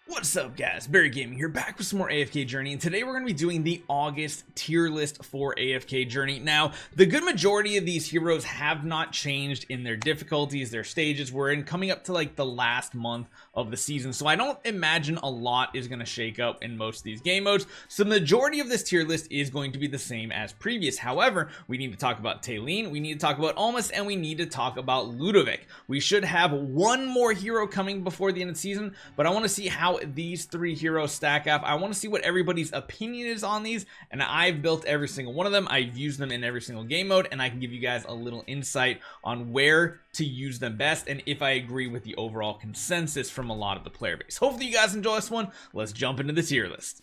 What's up guys, Barry Gaming here, back with some more AFK Journey, and today we're going to be doing the August tier list for AFK Journey. Now, the good majority of these heroes have not changed in their difficulties, their stages. We're coming up to like the last month of the season, so I don't imagine a lot is going to shake up in most of these game modes. So the majority of this tier list is going to be the same as previous. However, we need to talk about Talene, we need to talk about Ulmus, and we need to talk about Ludovic. We should have one more hero coming before the end of the season, but I want to see how these three heroes stack up. I want to see what everybody's opinion is on these, and I've built every single one of them. I've used them in every single game mode, and I can give you guys a little insight on where to use them best and if I agree with the overall consensus from a lot of the player base. Hopefully you guys enjoy this one. Let's jump into the tier list.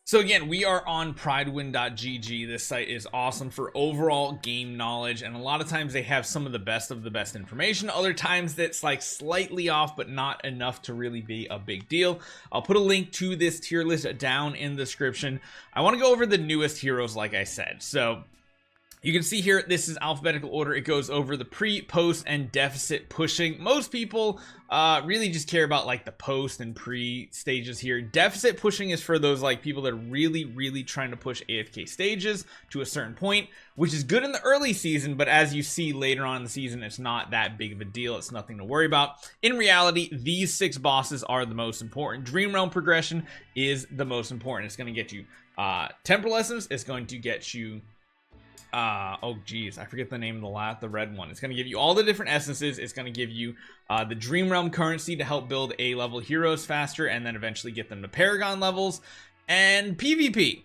So again, we are on Prydwen.gg. This site is awesome for overall game knowledge, and a lot of times they have some of the best information. Other times that's like slightly off, but not enough to really be a big deal. I'll put a link to this tier list down in the description. I want to go over the newest heroes, like I said. So you can see here, this is alphabetical order. It goes over the pre, post, and deficit pushing. Most people really just care about like the post and pre stages here. Deficit pushing is for those like people that are really trying to push AFK stages to a certain point, which is good in the early season, but as you see later on in the season, it's not that big of a deal. It's nothing to worry about. In reality, these 6 bosses are the most important. Dream Realm progression is the most important. It's going to get you Temporal Essence. It's going to get you oh geez, I forget the name of the red one. It's going to give you all the different essences. It's going to give you the Dream Realm currency to help build A level heroes faster and then eventually get them to Paragon levels. And PvP,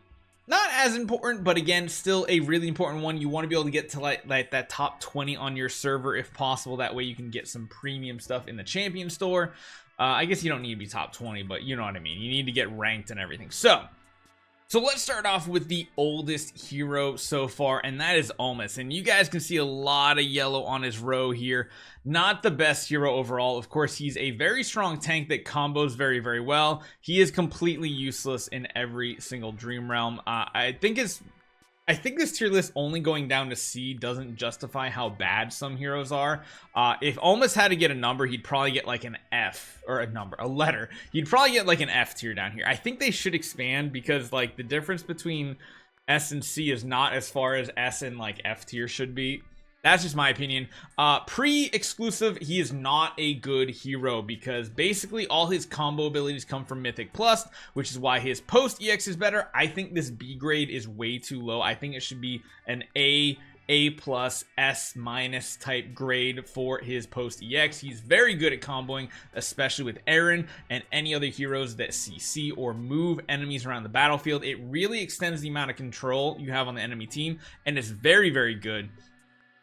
not as important, but again, still a really important one. You want to be able to get to like that top 20 on your server if possible. That way you can get some premium stuff in the champion store. I guess you don't need to be top 20, but you know what I mean. You need to get ranked and everything. So let's start off with the oldest hero so far, and that is Ulmus. And you guys can see a lot of yellow on his row here. Not the best hero overall. Of course, he's a very strong tank that combos very well. He is completely useless in every single Dream Realm. I think this tier list only going down to C doesn't justify how bad some heroes are. If Ulmus had to get a number, he'd probably get like an F, or a letter. He'd probably get like an F tier down here. I think they should expand because like the difference between S and C is not as far as S and like F tier should be. That's just my opinion. Pre-exclusive, he is not a good hero because basically all his combo abilities come from Mythic Plus, which is why his post-EX is better. I think this B grade is way too low. I think it should be an A+, S- type grade for his post-EX. He's very good at comboing, especially with Aaron and any other heroes that CC or move enemies around the battlefield. It really extends the amount of control you have on the enemy team, and it's very good.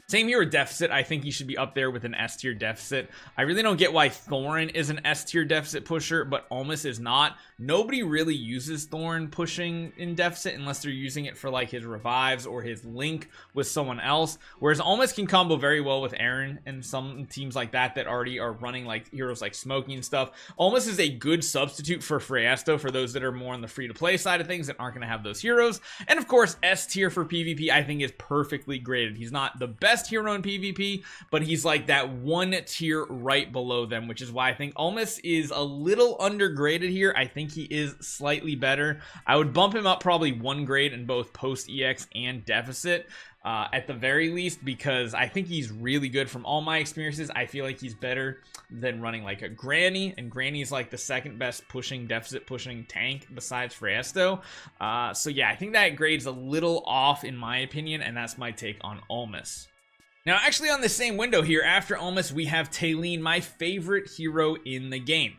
Same here with Deficit. I think he should be up there with an S tier Deficit. I really don't get why Thorn is an S tier Deficit pusher, but Ulmus is not. Nobody really uses Thorn pushing in Deficit unless they're using it for like his revives or his link with someone else. Whereas Ulmus can combo very well with Aaron and some teams like that already are running like heroes like Smokey and stuff. Ulmus is a good substitute for Friesto for those that are more on the free-to-play side of things that aren't going to have those heroes. And of course, S tier for PvP I think is perfectly graded. He's not the best hero in PvP, but he's like that one tier right below them, which is why I think Ulmus is a little undergraded here. I think he is slightly better. I would bump him up probably 1 grade in both post-EX and Deficit at the very least, because I think he's really good. From all my experiences, I feel like he's better than running like a Granny, and Granny is like the second best Deficit pushing tank besides Friesto. So yeah, I think that grade's a little off in my opinion, and that's my take on Ulmus. Now, actually on the same window here, after Ulmus, we have Talene, my favorite hero in the game.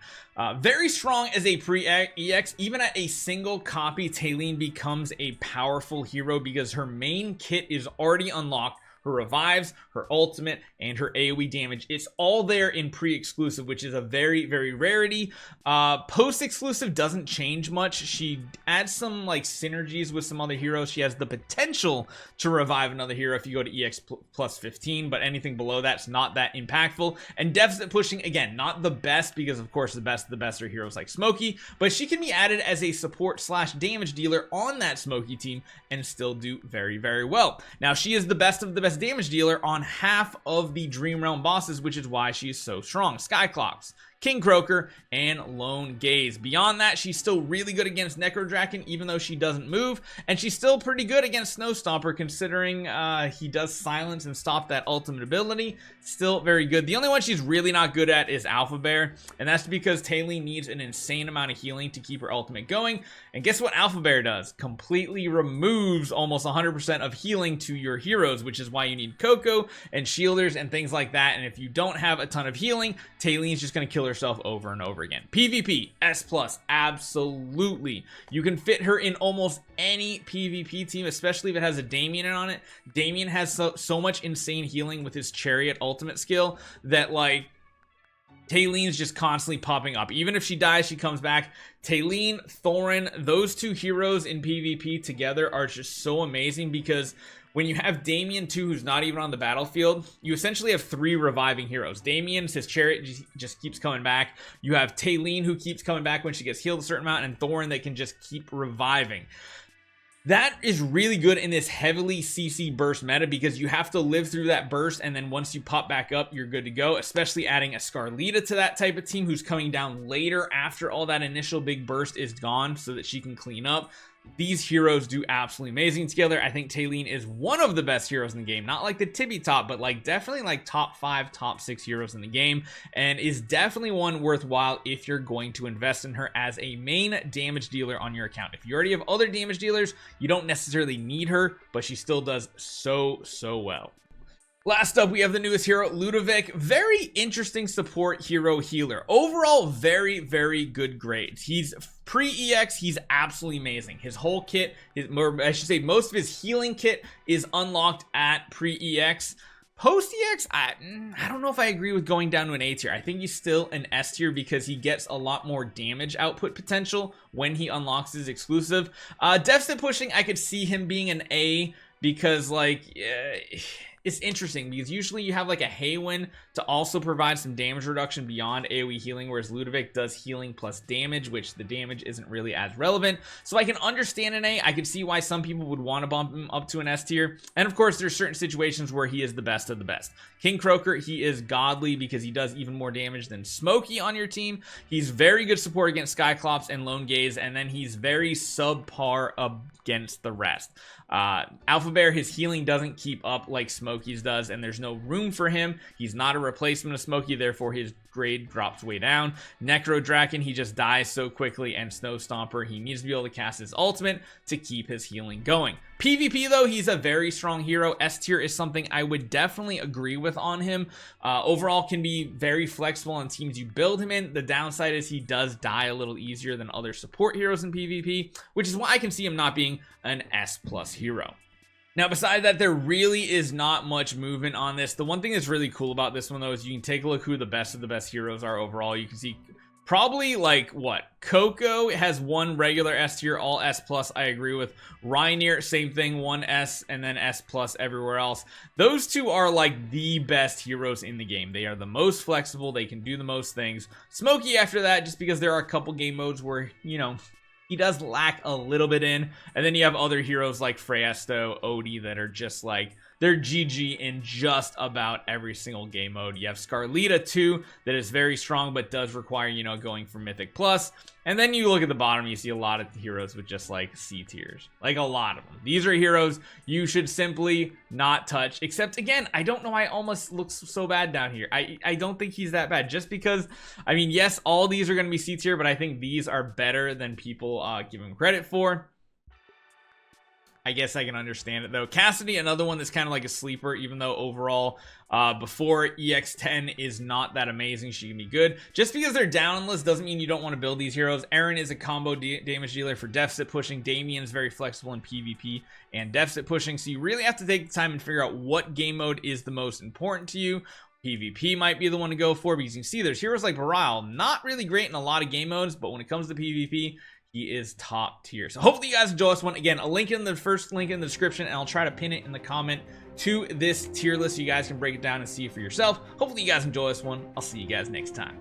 Very strong as a pre-EX. Even at a single copy, Talene becomes a powerful hero because her main kit is already unlocked. Her revives, her ultimate, and her AoE damage. It's all there in pre-exclusive, which is a very rarity. Post-exclusive doesn't change much. She adds some like synergies with some other heroes. She has the potential to revive another hero if you go to EX plus 15, but anything below that's not that impactful. And Deficit pushing, again, not the best because of course the best are heroes like Smokey, but she can be added as a support / damage dealer on that Smokey team and still do very well. Now, she is the best of the best damage dealer on half of the Dream Realm bosses, which is why she is so strong. Skyclops, King Croaker, and Lone Gaze. Beyond that, she's still really good against Necro Draken, even though she doesn't move, and she's still pretty good against Snow Stomper, considering he does silence and stop that ultimate ability. Still very good. The only one she's really not good at is Alpha Bear, and that's because Talene needs an insane amount of healing to keep her ultimate going. And guess what Alpha Bear does? Completely removes almost 100% of healing to your heroes, which is why you need Coco and shielders and things like that. And if you don't have a ton of healing, Talene's just going to kill herself over and over again. PvP, S+, absolutely. You can fit her in almost any PvP team, especially if it has a Damien on it. Damien has so much insane healing with his Chariot ultimate skill that, like, Talene's just constantly popping up. Even if she dies, she comes back. Talene, Thorin, those two heroes in PvP together are just so amazing, because when you have Damien too, who's not even on the battlefield, you essentially have 3 reviving heroes. Damien's his Chariot just keeps coming back. You have Talene, who keeps coming back when she gets healed a certain amount, and Thorin that can just keep reviving. That is really good in this heavily CC burst meta, because you have to live through that burst, and then once you pop back up, you're good to go. Especially adding a Scarlita to that type of team, who's coming down later after all that initial big burst is gone, so that she can clean up. These heroes do absolutely amazing together. I think Talene is one of the best heroes in the game. Not like the tippy top, but like definitely like top 5, top 6 heroes in the game, and is definitely one worthwhile if you're going to invest in her as a main damage dealer on your account. If you already have other damage dealers, you don't necessarily need her, but she still does so well. Last up, we have the newest hero, Ludovic. Very interesting support hero healer. Overall, very good grades. He's pre-EX, he's absolutely amazing. His whole kit, I should say most of his healing kit is unlocked at pre-EX. Post-EX, I don't know if I agree with going down to an A tier. I think he's still an S tier, because he gets a lot more damage output potential when he unlocks his exclusive. Deficit pushing, I could see him being an A, because like it's interesting, because usually you have like a Haywin to also provide some damage reduction beyond AoE healing, whereas Ludovic does healing plus damage, which the damage isn't really as relevant. So I can understand an A. I could see why some people would want to bump him up to an S tier. And of course, there's certain situations where he is the best of the best. King Croaker, he is godly because he does even more damage than Smokey on your team. He's very good support against Skyclops and Lone Gaze, and then he's very subpar against the rest. Alpha Bear, his healing doesn't keep up like Smokey's does, and there's no room for him. He's not a replacement of Smokey, therefore his grade drops way down. Necro Draken, he just dies so quickly, and Snow Stomper, he needs to be able to cast his ultimate to keep his healing going. PvP though, he's a very strong hero. S tier is something I would definitely agree with on him. Overall can be very flexible on teams you build him in. The downside is he does die a little easier than other support heroes in PvP, which is why I can see him not being an S+ hero. Now, beside that, there really is not much movement on this. The one thing that's really cool about this one though is you can take a look who the best of the best heroes are overall. You can see probably like what Coco has one regular S tier, all S+. I agree with Rainier, same thing, one S and then S+ everywhere else. Those two are like the best heroes in the game. They are the most flexible, they can do the most things. Smokey after that, just because there are a couple game modes where, you know, he does lack a little bit in. And then you have other heroes like Freyasto, Odie that are just like, they're GG in just about every single game mode. You have Scarlita too, that is very strong, but does require, you know, going for Mythic Plus. And then you look at the bottom, you see a lot of heroes with just like C tiers. Like a lot of them. These are heroes you should simply not touch. Except, again, I don't know why Ulmus looks so bad down here. I don't think he's that bad. Just because, I mean, yes, all these are going to be C tier, but I think these are better than people give him credit for. I guess I can understand it though. Cassidy, another one that's kind of like a sleeper, even though overall before EX10 is not that amazing. She can be good. Just because they're down on list doesn't mean you don't want to build these heroes. Aaron is a combo damage dealer for deficit pushing. Damien is very flexible in PvP and deficit pushing. So you really have to take the time and figure out what game mode is the most important to you. PvP might be the one to go for, because you can see there's heroes like Baral, not really great in a lot of game modes, but when it comes to PvP, he is top tier. So hopefully you guys enjoy this one. Again, a link in the first link in the description, and I'll try to pin it in the comment to this tier list so you guys can break it down and see it for yourself. Hopefully you guys enjoy this one. I'll see you guys next time.